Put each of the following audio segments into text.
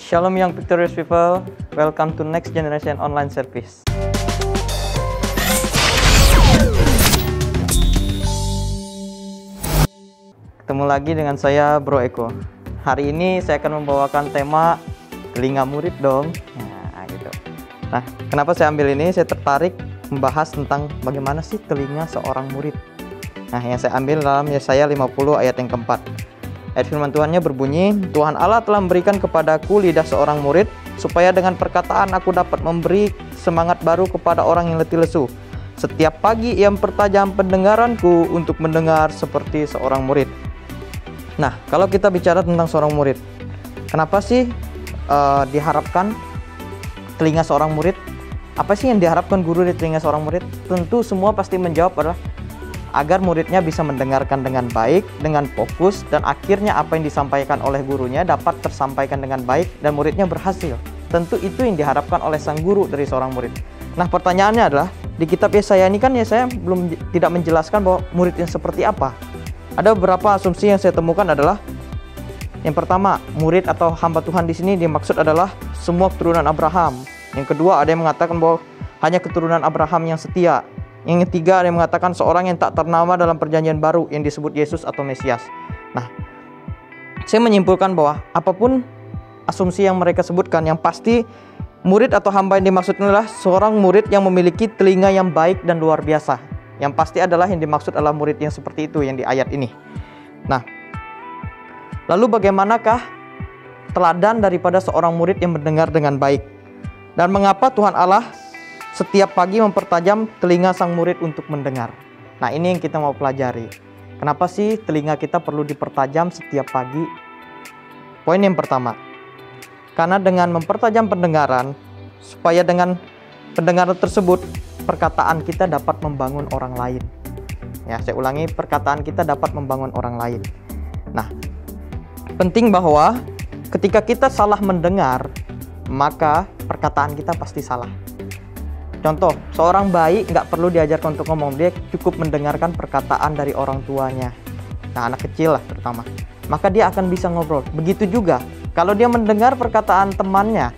Shalom young victorious people, welcome to Next Generation Online Service. Ketemu lagi dengan saya Bro Eko. Hari ini saya akan membawakan tema telinga murid dong. Nah, kenapa saya ambil ini? Saya tertarik membahas tentang bagaimana sih telinga seorang murid. Nah, yang saya ambil dalam Yesaya 50 ayat yang keempat. Ayat firman Tuhannya berbunyi, Tuhan Allah telah memberikan kepadaku lidah seorang murid, supaya dengan perkataan aku dapat memberi semangat baru kepada orang yang letih lesu. Setiap pagi ia mempertajam pendengaranku untuk mendengar seperti seorang murid. Nah, kalau kita bicara tentang seorang murid, kenapa sih diharapkan telinga seorang murid? Apa sih yang diharapkan guru di telinga seorang murid? Tentu semua pasti menjawab adalah agar muridnya bisa mendengarkan dengan baik, dengan fokus, dan akhirnya apa yang disampaikan oleh gurunya dapat tersampaikan dengan baik dan muridnya berhasil. Tentu itu yang diharapkan oleh sang guru dari seorang murid. Nah, pertanyaannya adalah, di kitab Yesaya ini kan Yesaya tidak menjelaskan bahwa murid yang seperti apa. Ada beberapa asumsi yang saya temukan adalah, yang pertama, murid atau hamba Tuhan di sini dimaksud adalah semua keturunan Abraham. Yang kedua, ada yang mengatakan bahwa hanya keturunan Abraham yang setia. Yang ketiga, ada yang mengatakan seorang yang tak ternama dalam perjanjian baru yang disebut Yesus atau Mesias. Nah, saya menyimpulkan bahwa apapun asumsi yang mereka sebutkan, yang pasti murid atau hamba yang dimaksud adalah seorang murid yang memiliki telinga yang baik dan luar biasa. Yang pasti adalah yang dimaksud adalah murid yang seperti itu yang di ayat ini. Nah, lalu bagaimanakah teladan daripada seorang murid yang mendengar dengan baik? Dan mengapa Tuhan Allah setiap pagi mempertajam telinga sang murid untuk mendengar? Nah, ini yang kita mau pelajari. Kenapa sih telinga kita perlu dipertajam setiap pagi? Poin yang pertama, karena dengan mempertajam pendengaran, supaya dengan pendengaran tersebut perkataan kita dapat membangun orang lain. Ya, saya ulangi, perkataan kita dapat membangun orang lain. Nah, penting bahwa ketika kita salah mendengar, maka perkataan kita pasti salah. Contoh, seorang bayi nggak perlu diajarkan untuk ngomong, dia cukup mendengarkan perkataan dari orang tuanya. Nah, anak kecil lah terutama. Maka dia akan bisa ngobrol. Begitu juga, kalau dia mendengar perkataan temannya,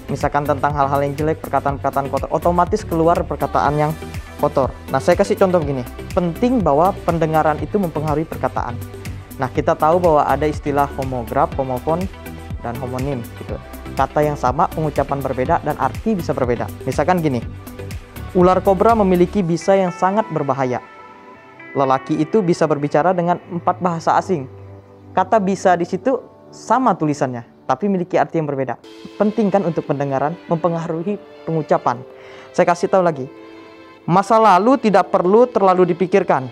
misalkan tentang hal-hal yang jelek, perkataan-perkataan kotor, otomatis keluar perkataan yang kotor. Nah, saya kasih contoh begini. Penting bahwa pendengaran itu mempengaruhi perkataan. Nah, kita tahu bahwa ada istilah homograf, homofon, dan homonim gitu. Kata yang sama, pengucapan berbeda, dan arti bisa berbeda. Misalkan gini, ular kobra memiliki bisa yang sangat berbahaya. Lelaki itu bisa berbicara dengan 4 bahasa asing. Kata bisa di situ sama tulisannya, tapi memiliki arti yang berbeda. Penting kan untuk pendengaran, mempengaruhi pengucapan. Saya kasih tahu lagi, masa lalu tidak perlu terlalu dipikirkan.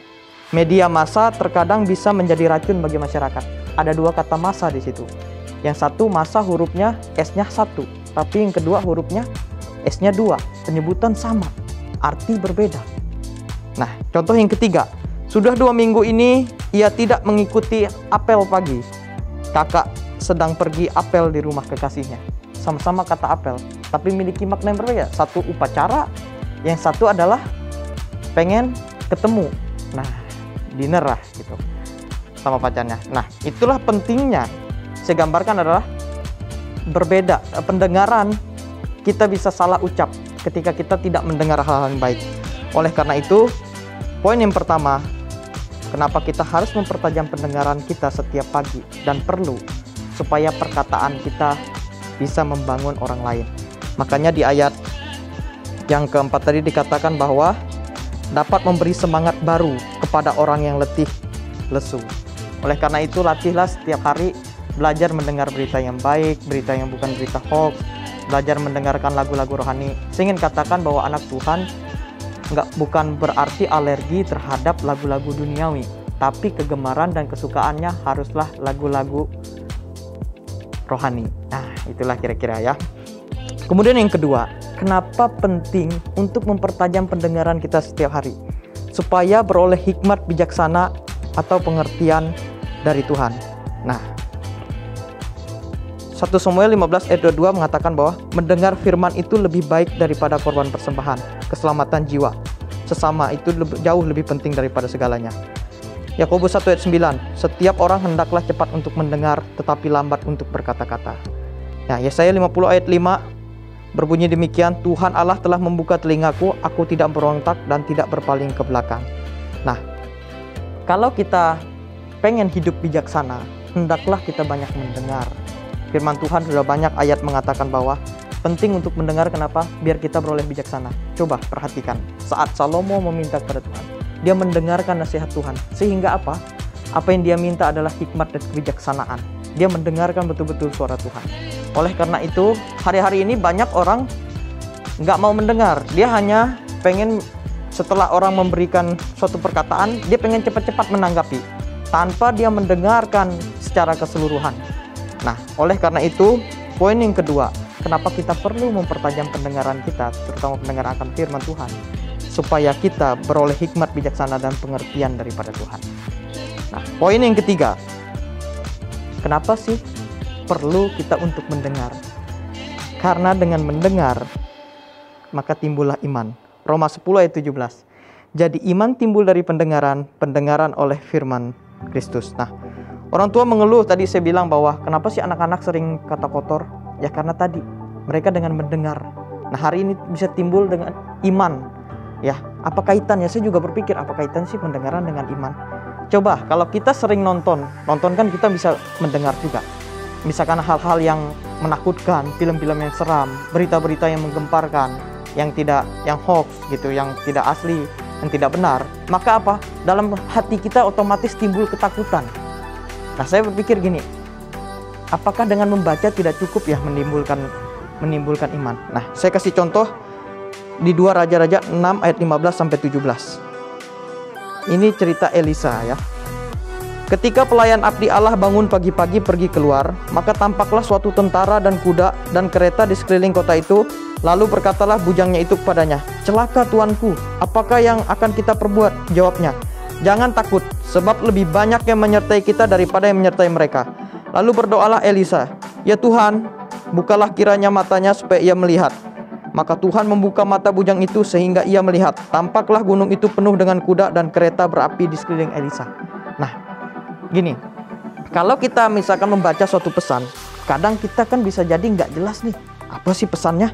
Media massa terkadang bisa menjadi racun bagi masyarakat. Ada 2 kata massa di situ. Yang satu massa hurufnya S-nya 1, tapi yang kedua hurufnya S-nya 2. Penyebutan sama, arti berbeda. Nah, contoh yang ketiga, sudah 2 minggu ini ia tidak mengikuti apel pagi. Kakak sedang pergi apel di rumah kekasihnya. Sama-sama kata apel, tapi memiliki makna yang berbeda. Satu upacara, yang satu adalah pengen ketemu. Nah, dinner lah gitu sama pacarnya. Nah, itulah pentingnya. Saya gambarkan adalah berbeda pendengaran. Kita bisa salah ucap ketika kita tidak mendengar hal-hal yang baik. Oleh karena itu, poin yang pertama, kenapa kita harus mempertajam pendengaran kita setiap pagi dan perlu supaya perkataan kita bisa membangun orang lain. Makanya di ayat yang keempat tadi dikatakan bahwa dapat memberi semangat baru kepada orang yang letih lesu. Oleh karena itu, latihlah setiap hari belajar mendengar berita yang baik, berita yang bukan berita hoax, belajar mendengarkan lagu-lagu rohani. Saya ingin katakan bahwa anak Tuhan bukan berarti alergi terhadap lagu-lagu duniawi, tapi kegemaran dan kesukaannya haruslah lagu-lagu rohani. Nah, itulah kira-kira ya. Kemudian yang kedua, kenapa penting untuk mempertajam pendengaran kita setiap hari? Supaya beroleh hikmat bijaksana atau pengertian dari Tuhan. Nah, 1 Samuel 15 ayat 22 mengatakan bahwa mendengar firman itu lebih baik daripada korban persembahan. Keselamatan jiwa sesama itu jauh lebih penting daripada segalanya. Yakobus 1 ayat 9, setiap orang hendaklah cepat untuk mendengar tetapi lambat untuk berkata-kata. Nah, Yesaya 50 ayat 5 berbunyi demikian, Tuhan Allah telah membuka telingaku, aku tidak berontak dan tidak berpaling ke belakang. Nah, kalau kita pengen hidup bijaksana, hendaklah kita banyak mendengar. Firman Tuhan sudah banyak ayat mengatakan bahwa penting untuk mendengar. Kenapa? Biar kita beroleh bijaksana. Coba perhatikan, saat Salomo meminta kepada Tuhan, dia mendengarkan nasihat Tuhan. Sehingga apa? Apa yang dia minta adalah hikmat dan kebijaksanaan. Dia mendengarkan betul-betul suara Tuhan. Oleh karena itu, hari-hari ini banyak orang nggak mau mendengar. Dia hanya pengen setelah orang memberikan suatu perkataan, dia pengen cepat-cepat menanggapi tanpa dia mendengarkan secara keseluruhan. Nah, oleh karena itu, poin yang kedua, kenapa kita perlu mempertajam pendengaran kita, terutama pendengaran akan firman Tuhan, supaya kita beroleh hikmat, bijaksana, dan pengertian daripada Tuhan. Nah, poin yang ketiga, kenapa sih perlu kita untuk mendengar? Karena dengan mendengar, maka timbullah iman. Roma 10 ayat 17. Jadi iman timbul dari pendengaran, pendengaran oleh firman Kristus. Nah, orang tua mengeluh, tadi saya bilang bahwa kenapa sih anak-anak sering kata kotor? Ya karena tadi mereka dengan mendengar. Nah, hari ini bisa timbul dengan iman. Ya, apa kaitannya? Saya juga berpikir, apa kaitan sih pendengaran dengan iman? Coba kalau kita sering nonton kan kita bisa mendengar juga. Misalkan hal-hal yang menakutkan, film-film yang seram, berita-berita yang menggemparkan, yang hoax gitu, yang tidak asli, yang tidak benar. Maka apa? Dalam hati kita otomatis timbul ketakutan. Nah, saya berpikir gini, apakah dengan membaca tidak cukup ya menimbulkan iman? Nah, saya kasih contoh di 2 Raja-Raja 6 ayat 15 sampai 17. Ini cerita Elisa ya. Ketika pelayan abdi Allah bangun pagi-pagi pergi keluar, maka tampaklah suatu tentara dan kuda dan kereta di sekeliling kota itu. Lalu berkatalah bujangnya itu kepadanya, "Celaka tuanku, apakah yang akan kita perbuat?" Jawabnya, "Jangan takut, sebab lebih banyak yang menyertai kita daripada yang menyertai mereka." Lalu berdoalah Elisa, "Ya Tuhan, bukalah kiranya matanya supaya ia melihat." Maka Tuhan membuka mata bujang itu sehingga ia melihat. Tampaklah gunung itu penuh dengan kuda dan kereta berapi di sekeliling Elisa. Nah, gini, kalau kita misalkan membaca suatu pesan, kadang kita kan bisa jadi nggak jelas nih, apa sih pesannya?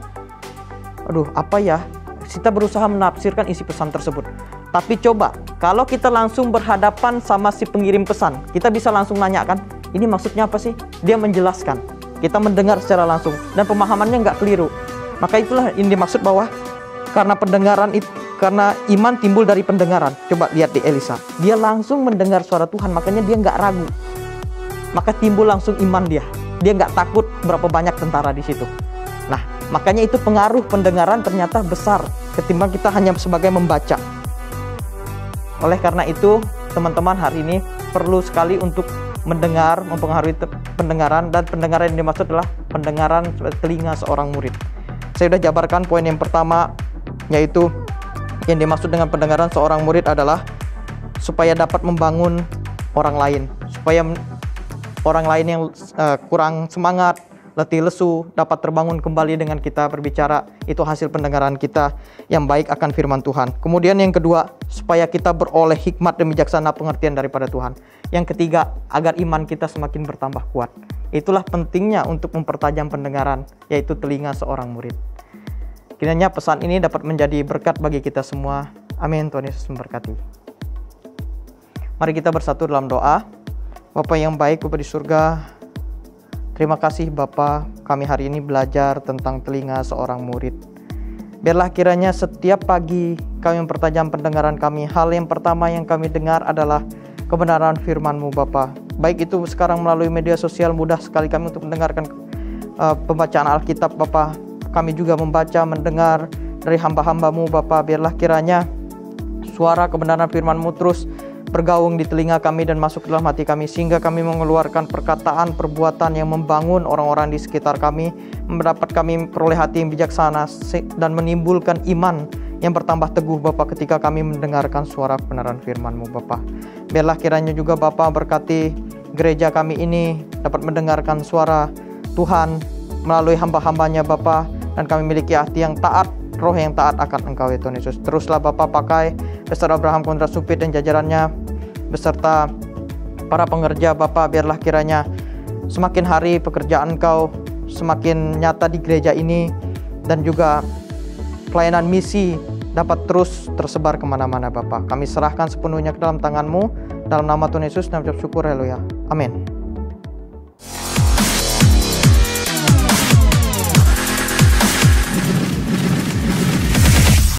Aduh, apa ya? Kita berusaha menafsirkan isi pesan tersebut. Tapi coba, kalau kita langsung berhadapan sama si pengirim pesan, kita bisa langsung nanya kan, ini maksudnya apa sih? Dia menjelaskan. Kita mendengar secara langsung dan pemahamannya nggak keliru. Maka itulah yang dimaksud bahwa karena iman timbul dari pendengaran. Coba lihat di Elisa, dia langsung mendengar suara Tuhan, makanya dia nggak ragu. Maka timbul langsung iman dia. Dia nggak takut berapa banyak tentara di situ. Nah, makanya itu pengaruh pendengaran ternyata besar ketimbang kita hanya sebagai membaca. Oleh karena itu, teman-teman, hari ini perlu sekali untuk mendengar, mempengaruhi pendengaran, dan pendengaran yang dimaksud adalah pendengaran telinga seorang murid. Saya sudah jabarkan poin yang pertama, yaitu yang dimaksud dengan pendengaran seorang murid adalah supaya dapat membangun orang lain, supaya orang lain yang kurang semangat, letih lesu, dapat terbangun kembali dengan kita berbicara. Itu hasil pendengaran kita yang baik akan firman Tuhan. Kemudian yang kedua, supaya kita beroleh hikmat dan bijaksana pengertian daripada Tuhan. Yang ketiga, agar iman kita semakin bertambah kuat. Itulah pentingnya untuk mempertajam pendengaran, yaitu telinga seorang murid. Kiranya pesan ini dapat menjadi berkat bagi kita semua. Amin. Tuhan Yesus memberkati. Mari kita bersatu dalam doa. Bapa yang baik, Bapa di surga, terima kasih Bapa, kami hari ini belajar tentang telinga seorang murid. Biarlah kiranya setiap pagi kami mempertajam pendengaran kami. Hal yang pertama yang kami dengar adalah kebenaran firman-Mu Bapa. Baik itu sekarang melalui media sosial, mudah sekali kami untuk mendengarkan pembacaan Alkitab Bapa. Kami juga membaca, mendengar dari hamba-hamba-Mu Bapa. Biarlah kiranya suara kebenaran firman-Mu terus bergaung di telinga kami dan masuk ke dalam hati kami, sehingga kami mengeluarkan perkataan, perbuatan yang membangun orang-orang di sekitar kami, mendapat kami peroleh hati yang bijaksana dan menimbulkan iman yang bertambah teguh Bapa ketika kami mendengarkan suara kebenaran firman-Mu Bapa. Biarlah kiranya juga Bapa berkati gereja kami ini dapat mendengarkan suara Tuhan melalui hamba-hambanya Bapa, dan kami memiliki hati yang taat, roh yang taat akan Engkau ya Tuhan Yesus. Teruslah Bapa pakai Pastor Abraham Kondra Supit dan jajarannya beserta para pengerja Bapa. Biarlah kiranya semakin hari pekerjaan Engkau semakin nyata di gereja ini, dan juga pelayanan misi dapat terus tersebar kemana-mana Bapak. Kami serahkan sepenuhnya ke dalam tangan-Mu, dalam nama Tuhan Yesus, kami ucap syukur, haleluya, amin.